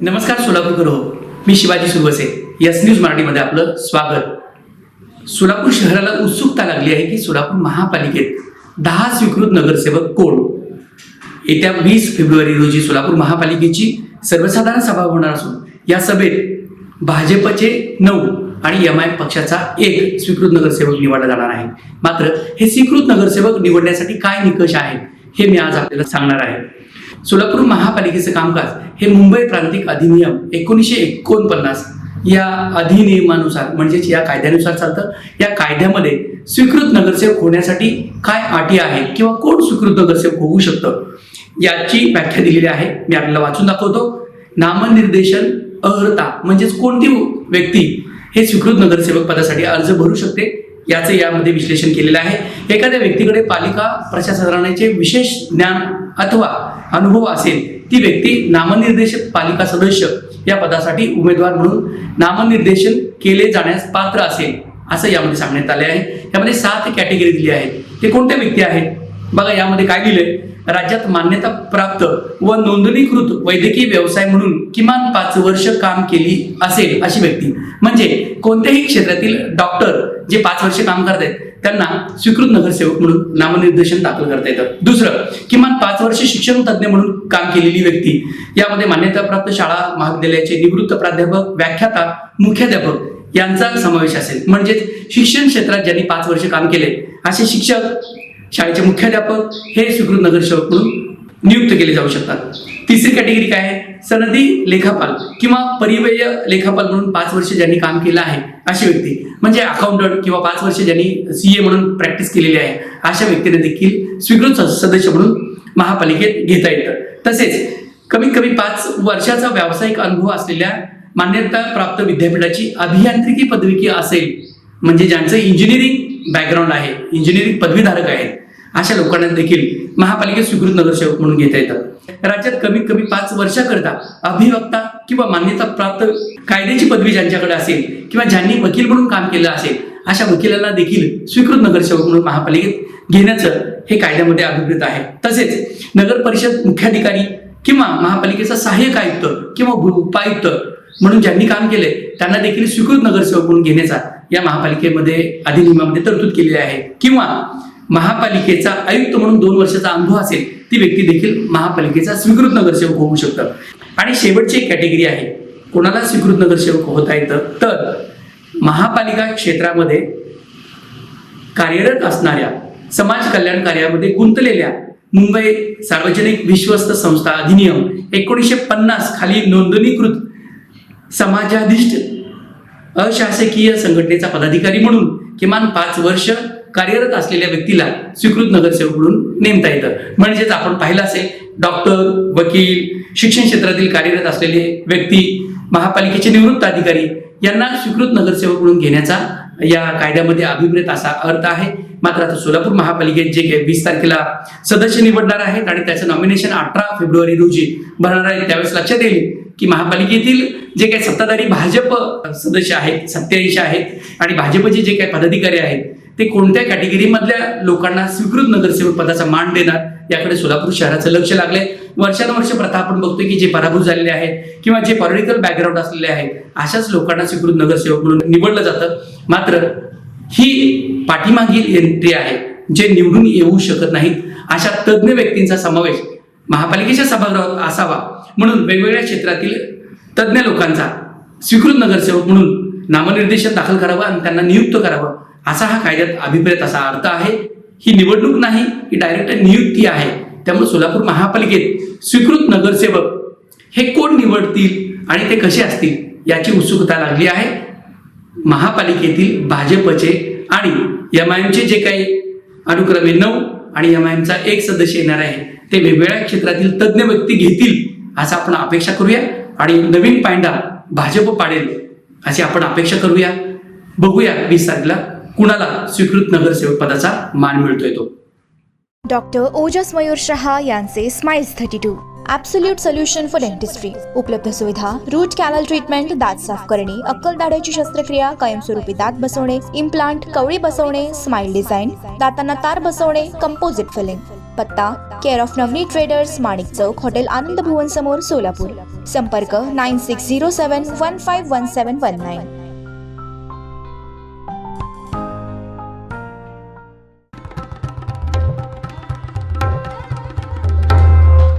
नमस्कार सोलापूरकर हो, मी Shivaji Suravase. Yes news मराठीमध्ये आपलं स्वागत. सोलापूर शहराला उत्सुकता लागली आहे की सोलापूर महापालिकेत 10 स्वीकृत नगरसेवक कोण. येत्या 20 फेब्रुवारी रोजी सोलापूर महापालिकेची सर्वसाधारण सभा होणार असून या सभेत भाजपचे 9 आणि एमआय पक्षाचा 1 स्वीकृत नगरसेवक निवडला जाणार आहे. मात्र हे स्वीकृत नगरसेवक निवडण्यासाठी काय निकष आहेत हे मी आज आपल्याला सांगणार आहे. सोलापूर महापालिकेचे कामकाज हे मुंबई प्रांतिक अधिनियम 1949 या अधिनियमानुसार म्हणजेच या कायद्यानुसार चालतं. या कायद्यामध्ये स्वीकृत नगरसेवक होण्यासाठी काय अटी आहेत किंवा कोण स्वीकृत नगरसेवक होऊ शकतं याची व्याख्या दिलेली आहे. मी आपल्याला वाचून दाखवतो. नामनिर्देशन अर्हता म्हणजेच कोणती व्यक्ती हे स्वीकृत नगरसेवक पदासाठी अर्ज भरू शकते याचं यामध्ये विश्लेषण केलेलं आहे. एखाद्या व्यक्तीकडे पालिका प्रशासनाचे विशेष ज्ञान अथवा अनुभव असेल ती व्यक्ती नामनिर्देशित पालिका सदस्य या पदासाठी उमेदवार म्हणून नामनिर्देशन केले जाण्यास पात्र असेल असं यामध्ये सांगण्यात आले आहे. यामध्ये 7 कॅटेगरी दिली आहेत. ते कोणत्या व्यक्ती आहेत बघा. यामध्ये काय दिलंय, राज्यात मान्यता प्राप्त व नोंदणीकृत वैद्यकीय व्यवसाय म्हणून किमान 5 वर्ष काम केली असेल अशी व्यक्ती. म्हणजे कोणत्याही क्षेत्रातील डॉक्टर जे 5 वर्ष काम करतायत त्यांना स्वीकृत नगरसेवक म्हणून नामनिर्देशन दाखल करता येतं. दुसरं, किमान 5 वर्ष शिक्षण तज्ज्ञ म्हणून काम केलेली व्यक्ती. यामध्ये मान्यताप्राप्त शाळा महाविद्यालयाचे निवृत्त प्राध्यापक, व्याख्याता, मुख्याध्यापक यांचा समावेश असेल. म्हणजेच शिक्षण क्षेत्रात ज्यांनी 5 वर्ष काम केले असे शिक्षक, शाळेचे मुख्याध्यापक हे स्वीकृत नगरसेवक म्हणून नियुक्त केले जाऊ शकतात. तिसरी कॅटेगरी काय आहे, सनदी लेखापाल किंवा परिव्यय लेखापाल म्हणून 5 वर्ष ज्यांनी काम केलं आहे अशी व्यक्ती. म्हणजे अकाउंटंट किंवा 5 वर्ष ज्यांनी CA म्हणून प्रॅक्टिस केलेली आहे अशा व्यक्तीने देखील स्वीकृत सदस्य म्हणून महापालिकेत घेता येतं. तसेच कमीत कमी 5 वर्षाचा व्यावसायिक अनुभव असलेल्या मान्यता प्राप्त विद्यापीठाची अभियांत्रिकी पदवी असेल, म्हणजे ज्यांचं इंजिनिअरिंग बॅकग्राऊंड आहे, इंजिनिअरिंग पदवीधारक आहेत अशा लोकांना देखील महापालिकेत स्वीकृत नगरसेवक म्हणून घेता येतं. राज्यात कमीत कमी 5 वर्षाकरता अभिवक्ता किंवा मान्यता प्राप्त कायद्याची पदवी ज्यांच्याकडे असेल किंवा ज्यांनी वकील म्हणून काम केलं असेल अशा वकिलांना देखील स्वीकृत नगरसेवक म्हणून महापालिकेत घेण्याचं हे कायद्यामध्ये अभिप्रेत आहे. तसेच नगर परिषद मुख्याधिकारी किंवा महापालिकेचा सहाय्यक आयुक्त किंवा उपायुक्त म्हणून ज्यांनी काम केले त्यांना देखील स्वीकृत नगरसेवक म्हणून घेण्याचा या महापालिकेमध्ये अधिनियमामध्ये तरतूद केलेली आहे. किंवा महापालिकेचा आयुक्त म्हणून 2 वर्षाचा अनुभव असेल ती व्यक्ती देखील महापालिकेचा स्वीकृत नगरसेवक होऊ शकतं. आणि शेवटची एक कॅटेगरी आहे, कोणाला स्वीकृत नगरसेवक होता येतं तर महापालिका क्षेत्रामध्ये कार्यरत असणाऱ्या समाज कल्याण कार्यामध्ये गुंतलेल्या मुंबई सार्वजनिक विश्वस्त संस्था अधिनियम 1950 खाली नोंदणीकृत समाजाधिष्ठ अशासकीय संघटनेचा पदाधिकारी म्हणून किमान 5 वर्ष कार्यरत असलेल्या व्यक्तीला स्वीकृत नगरसेवक म्हणून नेमता येतं. म्हणजेच आपण पाहिलं असेल, डॉक्टर, वकील, शिक्षण क्षेत्रातील कार्यरत असलेले व्यक्ती, महापालिकेचे निवृत्त अधिकारी यांना स्वीकृत नगरसेवक म्हणून घेण्याचा या कायद्यामध्ये अभिप्रेत असा अर्थ आहे. मात्र आता सोलापूर महापालिकेत जे काही 20 तारखेला सदस्य निवडणार आहेत आणि त्याचं नॉमिनेशन 18 फेब्रुवारी रोजी भरणार आहे, त्यावेळेस लक्षात येईल की महापालिकेतील जे काही सत्ताधारी भाजप सदस्य आहेत 87 आहेत आणि भाजपचे जे काही पदाधिकारी आहेत ते कोणत्या कॅटेगरीमधल्या लोकांना स्वीकृत नगरसेवक पदाचा मान देणार याकडे सोलापूर शहराचं लक्ष लागलंय. वर्षानुवर्ष प्रथा आपण बघतोय की जे पराभूत झालेले आहेत किंवा जे पॉलिटिकल बॅकग्राऊंड असलेले आहेत अशाच लोकांना स्वीकृत नगरसेवक म्हणून निवडलं जातं. मात्र ही पाठीमागील एंट्री आहे, जे निवडून येऊ शकत नाहीत अशा तज्ज्ञ व्यक्तींचा समावेश महापालिकेच्या सभागृहात असावा म्हणून वेगवेगळ्या क्षेत्रातील तज्ज्ञ लोकांचा स्वीकृत नगरसेवक म्हणून नामनिर्देशन दाखल करावं आणि त्यांना नियुक्त करावं असा हा कायद्यात अभिप्रेत असा अर्थ आहे. ही निवडणूक नाही, ही डायरेक्ट नियुक्ती आहे. त्यामुळे सोलापूर महापालिकेत स्वीकृत नगरसेवक हे कोण निवडतील आणि ते कसे असतील याची उत्सुकता लागली आहे. महापालिकेतील भाजपचे आणि MIMचे जे काही अनुक्रमे 9 आणि MIMचा 1 सदस्य येणार आहे ते वेगवेगळ्या क्षेत्रातील तज्ज्ञ व्यक्ती घेतील असं आपण अपेक्षा करूया आणि नवीन पायंडा भाजप पाडेल अशी आपण अपेक्षा करूया. बघूया 20 तारखेला कुणाला स्वीकृत नगरसेवक पदाचा मान मिळतोय तो. डॉक्टर ओजस मयूर शहा यांचे smiles 32 absolute solution for dentistry. उपलब्ध सुविधा: रूट कॅनल ट्रीटमेंट, दात साफ करणे, अक्कल दाढेची शस्त्रक्रिया, कायमस्वरूपी दात बसवणे, इम्प्लांट, कवळी बसवणे, स्माइल डिझाईन, दातांना तार बसवणे, कंपोजिट फिलिंग. पत्ता: care of Navneet traders, Manik Chowk, hotel Anand Bhuvan समोर, सोलापूर. संपर्क 9607151719.